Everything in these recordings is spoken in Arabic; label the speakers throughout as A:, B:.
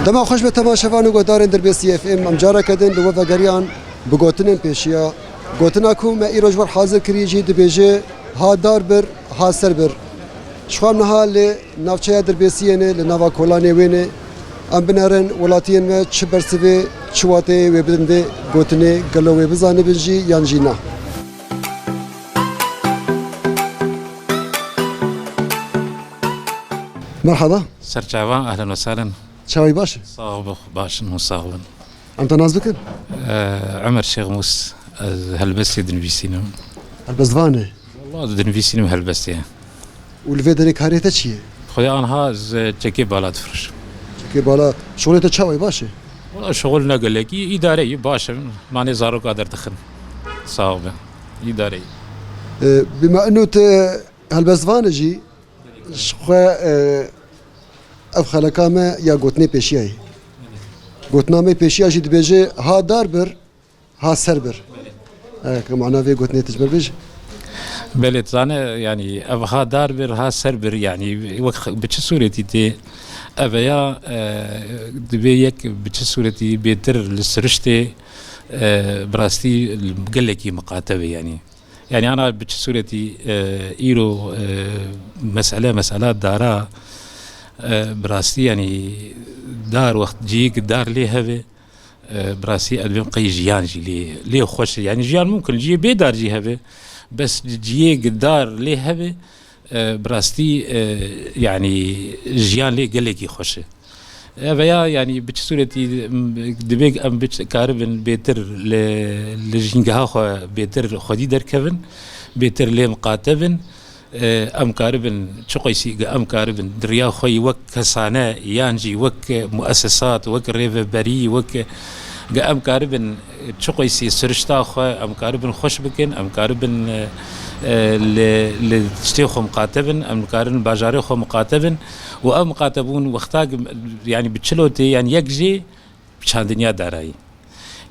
A: دما خوش به تماشاوان و گودارن در BC FM امجاره کدن لو وگریان بگوتنن پیشیا گوتنا کو ما ایروج ور حاضر کری جی دبیجه ها دار بر ها سر بر شخوام نهال نافچه در BC نه لنوا کولانه وینه ام بنارن ولاتین ما چه برسوی چواته و بدنده گوتنه گلوه بزانه بنجی یانجینا مرحبا
B: سرچاوان اهلا وسهلا
A: شاوي باشا
B: صاحب باشا وصاحبا
A: انت ناز بكن
B: عمر شيخ موس هلبسي دنفيسينو
A: البزفانه
B: والله دنفيسينو هلبسي
A: والفيدري كاريتا شي
B: خويا انا هاز تشكي بالا تفرش
A: كي بالا شغلته شاوي باشا
B: والله شغلنا قال لك اداري باشا ماني زارو قادر تخن صاحب اداري
A: بما انه هالبزفانه جي شخوا اف خلقامه یا گوتنی پیشیایی گوتنامه پیشیایی دبیجه ها دار بر ها سر بر که معنا في گوتنی تجبر بيج
B: بله زانه يعني اف ها دار بر ها سر بر يعني وقت بچ صورتي تي افيا دبيك بچ صورتي بيتر لسرشتي براستي قال لك مقاتبه يعني انا بچ صورتي ايرو مساله دارا براسي يعني دار وقت جيك دار ليه هذا براسي أدبم قي جيان جي ليه خوش يعني جيان ممكن جي بيدار جي هذا بس جيك دار ليه هذا براستي يعني جيان ليه قال لك خوش هذا يعني بتصورتي دبيك أم بتكاربن بيتر لجينجها خو بيتر خدي در كفن بيتر ليه مقاتبن ام كاربن شقيسي ام كاربن دريا خوي وك كسانه يانجي وك مؤسسات وك ريفبري وك ام كاربن شقيسي سرشتا خو ام كاربن خوش بكن ام كاربن لتشتيخو مقاتبن ام كاربن باجاري خو مقاتبن وام مقاتبون وقتا يعني بتشلوتي يعني يكجي بشاندنيا داراي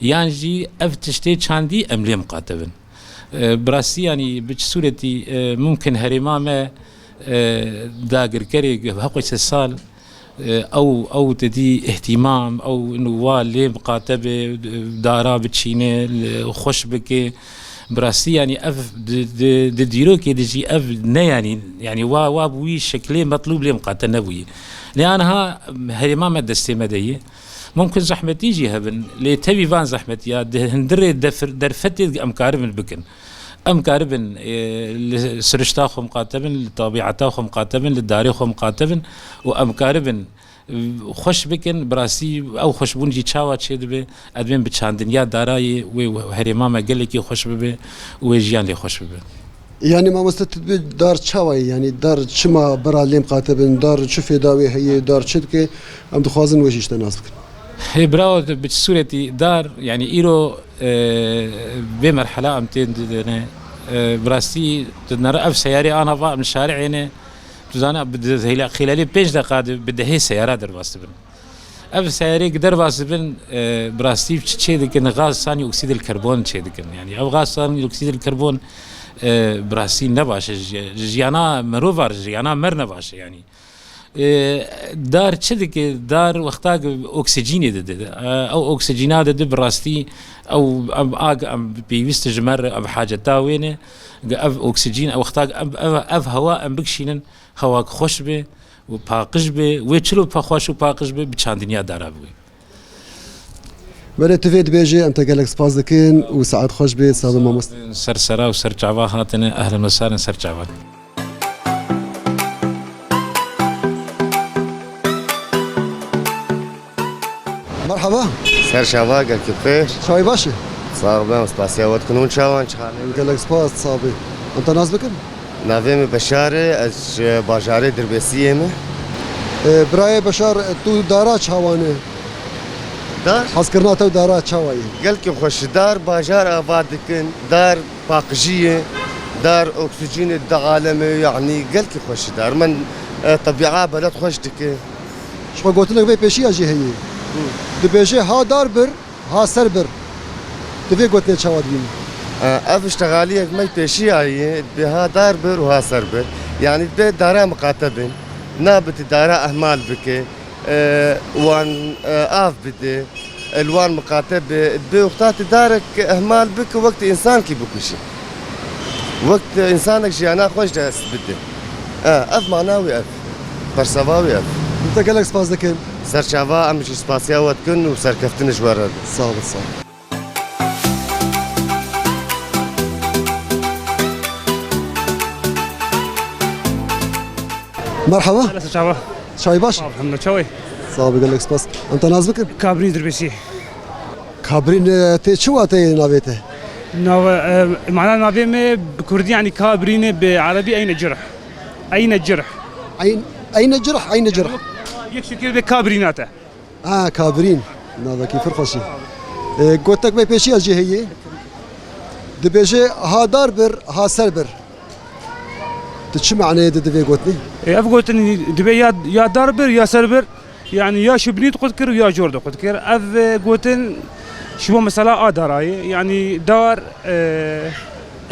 B: يانجي اف تشتي شاندي ام لي مقاتبن براسي يعني بصورتي ممكن هرمامه داقر كري هقوي سال او تدي اهتمام او انه والي مقاتبه دارا بتشينه خوش بك براسي يعني اف ديرو كي دجي اف يعني وابوي شكلي مطلوب لي مقاتل نبوي لانها هرمامه دستي مديه ممكن زحمة يجي هبن لتبي فان زحمة يا هندري درفتي أم كاربن بكن أم كاربن سرشتاخو مقاتبن لطبيعتاخو مقاتبن للداريخو مقاتبن وأم كاربن خوش بكن براسي أو خوش بونجي تشاوات شيد به أدمن بتشاندن يا داراي وهرمامة قال لك خوش به وجيان لي خوش به
A: يعني ما مستتب دار تشاوي يعني دار شما برا لي مقاتبن دار شوفي داوي هي دار شدكي أم دخوازن وجيش تناس بكن
B: هي براو بصورتي دار يعني إيرو بمرحلة أمتين براستي نرى أف سياري أنا من الشارع يعني تزانا خلال 5 دقائق بدها هي سيارات درباس بن أف سياري قدر باس بن براستي شيء ذكر غاز ثاني أكسيد الكربون شيء ذكر يعني أو غاز ثاني أكسيد الكربون براستي نباش جيانا مروفر جيانا مر نباش يعني دار شدك دار وقتاق أكسجيني أو أكسجينات براستي أو أم بيوست جمر أم حاجة تاوينه أف أكسجين أو وقتاق أف هواء أم بكشينن هواء خوش به وباقش به ويشلو بخوش وباقش به بتشاندنيا دارابوي
A: بله تفيد بيجي أنت قالك سباز دكين وسعد خوش به صاد مامست
B: سرسرا وسرجعوا هاتنا أهلا وسهلا سرجعوا
A: مرحبا
C: سر شواق الكبير
A: شاوي باشا
C: صاحبنا سباسيا وتكونون شاوان شخالي
A: قالك سباز صابي أنت ناس بكن
C: نافيم بشاري از باجاري دربيسية مه
A: براي بشار تو دارا شاوانه
C: دار
A: حسكرنا تو دارا شاوي
C: قالكم خوش دار باجار آبادكن دار باقجية دار أكسجين الدعالمة يعني قالكم خوش دار من طبيعة بلد خوش دكن
A: شو قلت لك بي بيشي أجي هي دبيجي ها دار بر ها سر بر تفي قلت لك شواد بيني
C: اف اشتغالية ما بيشي هي بها دار بر وها سر بر يعني دارا مقاتبين نابت دارا اهمال بك وان آف بدي الوان مقاتب بي وقتات دارك اهمال بك وقت انسان كي بكوشي وقت انسانك جيانا خوش داس بدي اف معناوي اف برسواوي اف
A: انت قالك سباس دكن
C: سرچاوا ام شي سپاسیا وتكن وسركفتن جوار
A: صعب صعب مرحبا
D: لا سشعبه
A: شاي باش
D: الحمد لله شوي
A: صعب قالك سباس انت ناز بكن
D: كابرين دربسي
A: كابرين تي شو تي نابته
D: نو معناه نابي مي بكردي يعني كابرين بعربي اين الجرح اين الجرح
A: اين جرح اين جرح
D: يكشكل بكابريناته
A: كابرين نادا كيف فرخشي قلت لك بيشي اجي هي دبيجي ها داربر ها سربر تشي معنى دبي قلتني
D: افقولت اني دبي يا داربر يا سربر يعني يا شبنيت قدكر ويا جورد قدكر اف قوتن شو مثلا داراي يعني دار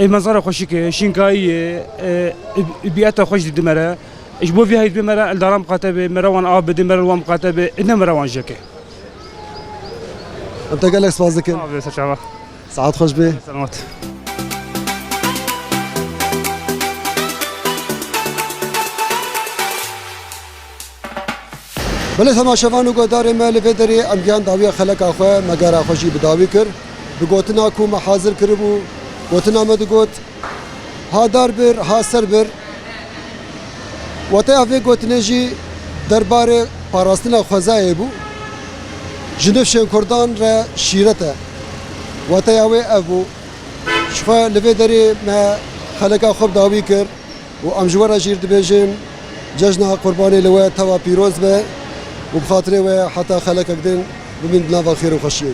D: المنظر خوشك شينكاي بيئته خوش دمره ايش بو في هاي بمرا الدرام قاتبه مروان اب دمر وام قاتبه ان مروان جكه
A: انت قال لك سباز ذكر ساعات خوش به
D: سلامات
A: بله تماشاوان و گدار ما لفدری امگان داوی خلق اخو مگر اخوشی بداوی کر بگوتنا کو ما حاضر کربو گوتنا مد گوت ها دار بر ها سر بر وته اوی گوتنجی درباره پاراستنا خوزای بو جنف شن کردان را شیرته وته اوی ابو شفا لفدری ما خلق اخو داوی کر و امجوره جیر دبیجن جشن قربانی لوا توا پیروز به وبخاطري حتى خلقك دين بمن نافا خير وخشيه